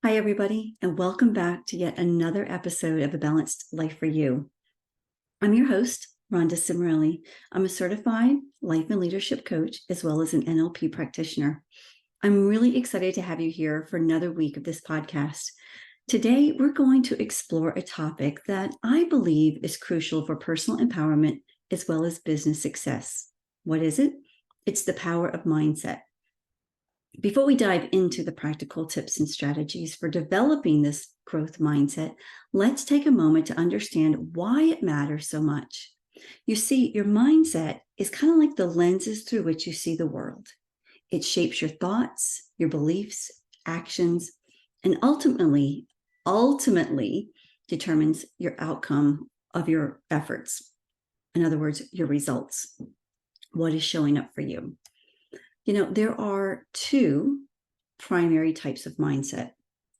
Hi, everybody, and welcome back to yet another episode of A Balanced Life for You. I'm your host, Rhonda Cimarelli. I'm a certified life and leadership coach, as well as an NLP practitioner. I'm really excited to have you here for another week of this podcast. Today, we're going to explore a topic that I believe is crucial for personal empowerment as well as business success. What is it? It's the power of mindset. Before we dive into the practical tips and strategies for developing this growth mindset, let's take a moment to understand why it matters so much. You see, your mindset is kind of like the lenses through which you see the world. It shapes your thoughts, your beliefs, actions, and ultimately determines your outcome of your efforts. In other words, your results. What is showing up for you? There are two primary types of mindset.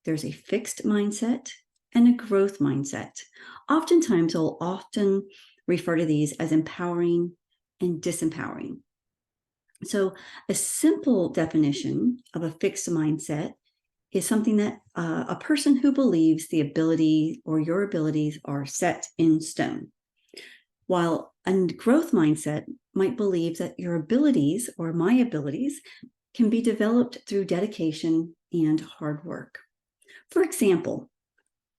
There's a fixed mindset and a growth mindset. Oftentimes, I'll often refer to these as empowering and disempowering. So a simple definition of a fixed mindset is something that a person who believes the ability or your abilities are set in stone. While a growth mindset might believe that your abilities or my abilities can be developed through dedication and hard work. For example,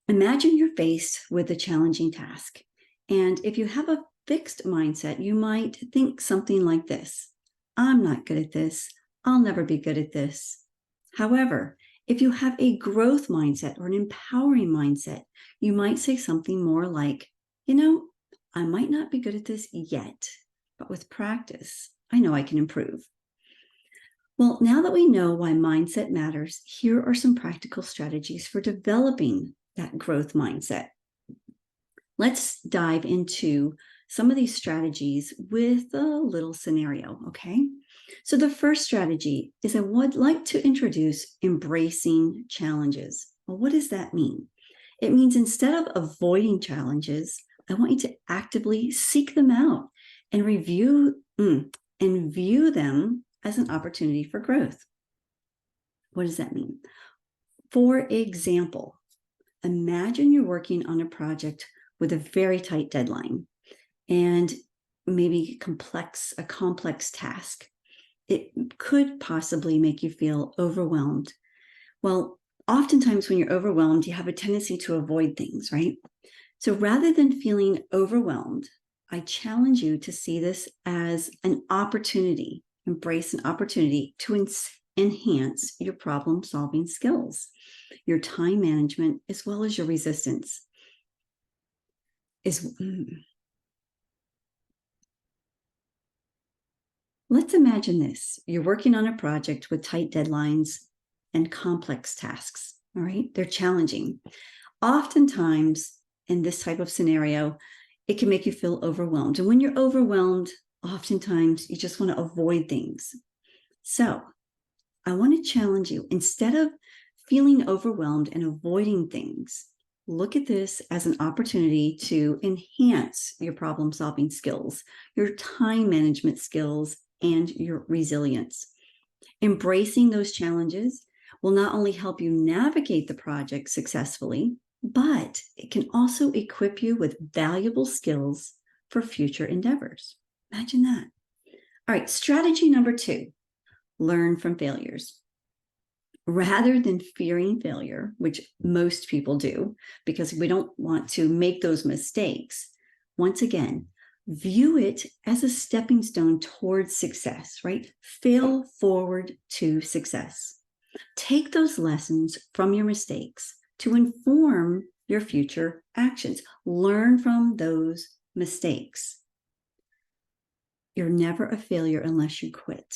imagine you're faced with a challenging task. And if you have a fixed mindset, you might think something like this: I'm not good at this. I'll never be good at this. However, if you have a growth mindset or an empowering mindset, you might say something more like, I might not be good at this yet, but with practice, I know I can improve. Well, now that we know why mindset matters, here are some practical strategies for developing that growth mindset. Let's dive into some of these strategies with a little scenario, okay? So the first strategy is I would like to introduce embracing challenges. Well, what does that mean? It means instead of avoiding challenges, I want you to actively seek them out and view them as an opportunity for growth. What does that mean? For example, imagine you're working on a project with a very tight deadline and maybe a complex task. It could possibly make you feel overwhelmed. Well, oftentimes when you're overwhelmed, you have a tendency to avoid things, right? So rather than feeling overwhelmed, I challenge you to see this as an opportunity, embrace an opportunity to enhance your problem-solving skills, your time management, as well as your resistance. Let's imagine this. You're working on a project with tight deadlines and complex tasks, all right? They're challenging. Oftentimes, in this type of scenario, it can make you feel overwhelmed. And when you're overwhelmed, oftentimes you just want to avoid things. So I want to challenge you, instead of feeling overwhelmed and avoiding things, look at this as an opportunity to enhance your problem-solving skills, your time management skills, and your resilience. Embracing those challenges will not only help you navigate the project successfully, but it can also equip you with valuable skills for future endeavors. Imagine that. All right, strategy number 2, learn from failures. Rather than fearing failure, which most people do because we don't want to make those mistakes, once again, view it as a stepping stone towards success, right? Fail forward to success. Take those lessons from your mistakes to inform your future actions. Learn from those mistakes. You're never a failure unless you quit.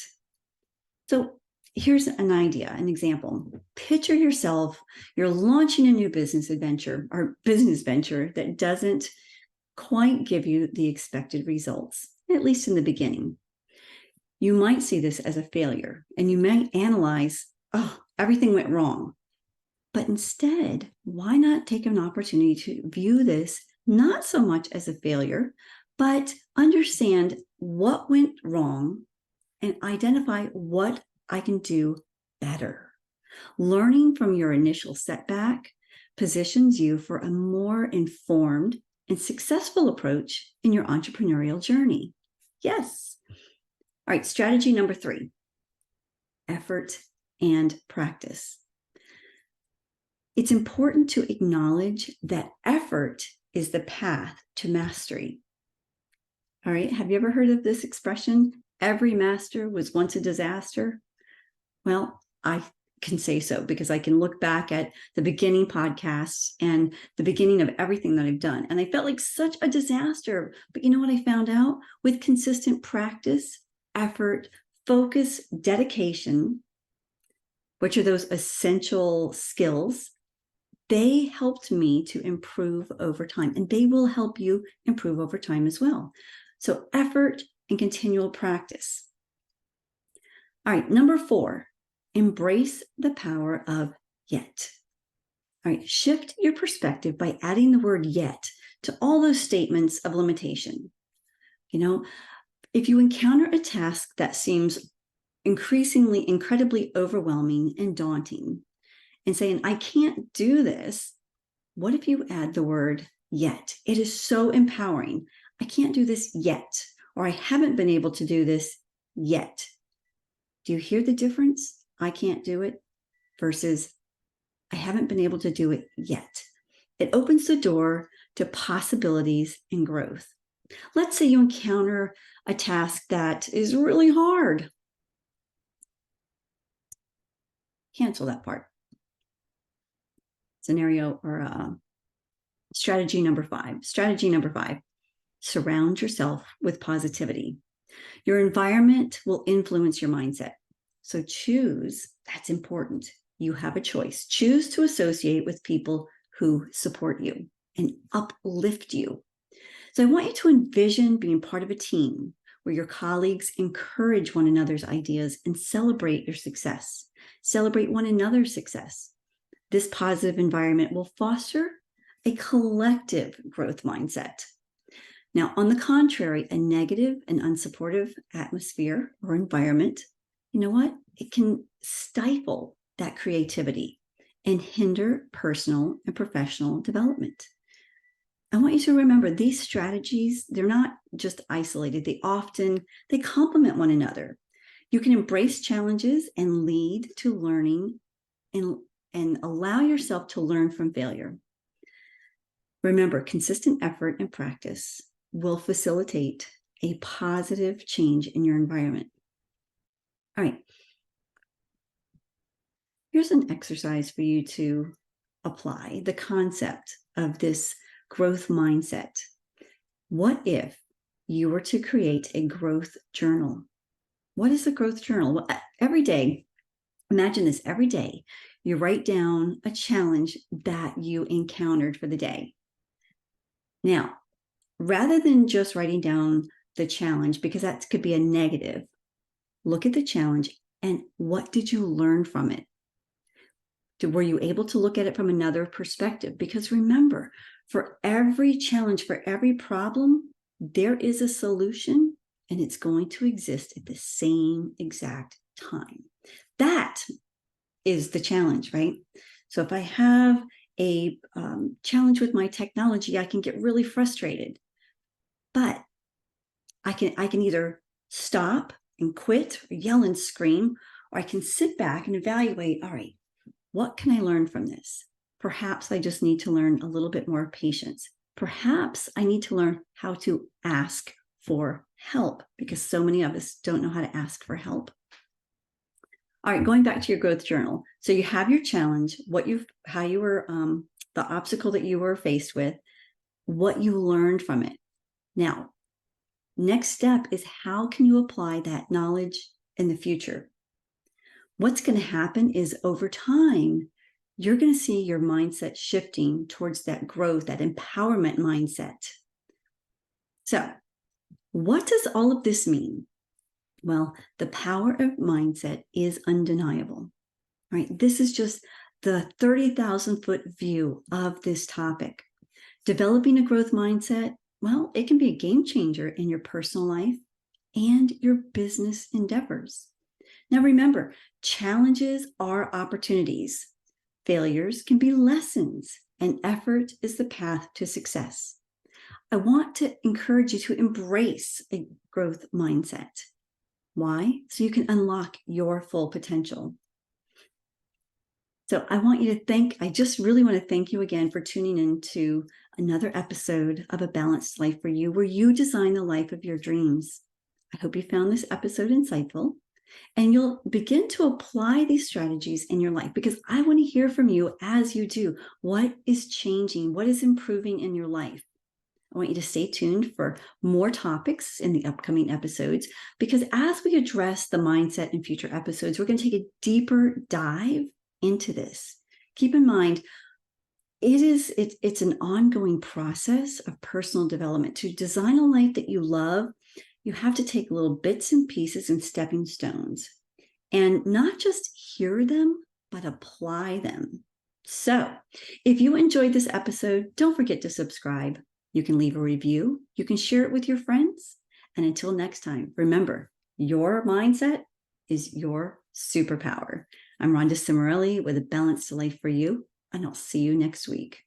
So here's an idea, an example. Picture yourself, you're launching a new business venture that doesn't quite give you the expected results, at least in the beginning. You might see this as a failure, and you might analyze, everything went wrong. But instead, why not take an opportunity to view this not so much as a failure, but understand what went wrong and identify what I can do better. Learning from your initial setback positions you for a more informed and successful approach in your entrepreneurial journey. Yes. All right, strategy number 3, effort and practice. It's important to acknowledge that effort is the path to mastery. All right, have you ever heard of this expression? Every master was once a disaster. Well, I can say so because I can look back at the beginning podcasts and the beginning of everything that I've done. And I felt like such a disaster. But you know what I found out? With consistent practice, effort, focus, dedication, which are those essential skills, they helped me to improve over time. And they will help you improve over time as well. So effort and continual practice. All right, number 4. Embrace the power of yet. All right, shift your perspective by adding the word yet to all those statements of limitation. You know, if you encounter a task that seems incredibly overwhelming and daunting, and saying, I can't do this, what if you add the word yet? It is so empowering. I can't do this yet, or I haven't been able to do this yet. Do you hear the difference? I can't do it versus I haven't been able to do it yet. It opens the door to possibilities and growth. Let's say you encounter a task that is really hard. Cancel that part. Scenario or strategy number 5. Strategy number 5, surround yourself with positivity. Your environment will influence your mindset. So choose, that's important. You have a choice. Choose to associate with people who support you and uplift you. So I want you to envision being part of a team where your colleagues encourage one another's ideas and celebrate your success. Celebrate one another's success. This positive environment will foster a collective growth mindset. Now, on the contrary, a negative and unsupportive atmosphere or environment, you know what? It can stifle that creativity and hinder personal and professional development. I want you to remember these strategies, they're not just isolated. They complement one another. You can embrace challenges and lead to learning and allow yourself to learn from failure. Remember, consistent effort and practice will facilitate a positive change in your environment. All right. Here's an exercise for you to apply the concept of this growth mindset. What if you were to create a growth journal? What is a growth journal? Well, every day, imagine this, every day, you write down a challenge that you encountered for the day. Now, rather than just writing down the challenge, because that could be a negative, look at the challenge and what did you learn from it? Were you able to look at it from another perspective? Because remember, for every challenge, for every problem, there is a solution and it's going to exist at the same exact time. That is the challenge, right? So if I have a challenge with my technology, I can get really frustrated. But I can either stop and quit or yell and scream, or I can sit back and evaluate, all right, what can I learn from this? Perhaps I just need to learn a little bit more patience. Perhaps I need to learn how to ask for help because so many of us don't know how to ask for help. All right, going back to your growth journal. So you have your challenge, the obstacle that you were faced with, what you learned from it. Now, next step is how can you apply that knowledge in the future? What's going to happen is over time, you're going to see your mindset shifting towards that growth, that empowerment mindset. So, what does all of this mean? Well, the power of mindset is undeniable, right? This is just the 30,000-foot view of this topic. Developing a growth mindset, well, it can be a game changer in your personal life and your business endeavors. Now, remember, challenges are opportunities. Failures can be lessons, and effort is the path to success. I want to encourage you to embrace a growth mindset. Why? So you can unlock your full potential. So I just really want to thank you again for tuning in to another episode of A Balanced Life for You, where you design the life of your dreams. I hope you found this episode insightful and you'll begin to apply these strategies in your life, because I want to hear from you as you do. What is changing? What is improving in your life? I want you to stay tuned for more topics in the upcoming episodes, because as we address the mindset in future episodes, we're going to take a deeper dive into this. Keep in mind, it's an ongoing process of personal development. To design a life that you love, you have to take little bits and pieces and stepping stones, and not just hear them, but apply them. So if you enjoyed this episode, don't forget to subscribe. You can leave a review. You can share it with your friends. And until next time, remember, your mindset is your superpower. I'm Rhonda Cimarelli with A Balanced Life for You, and I'll see you next week.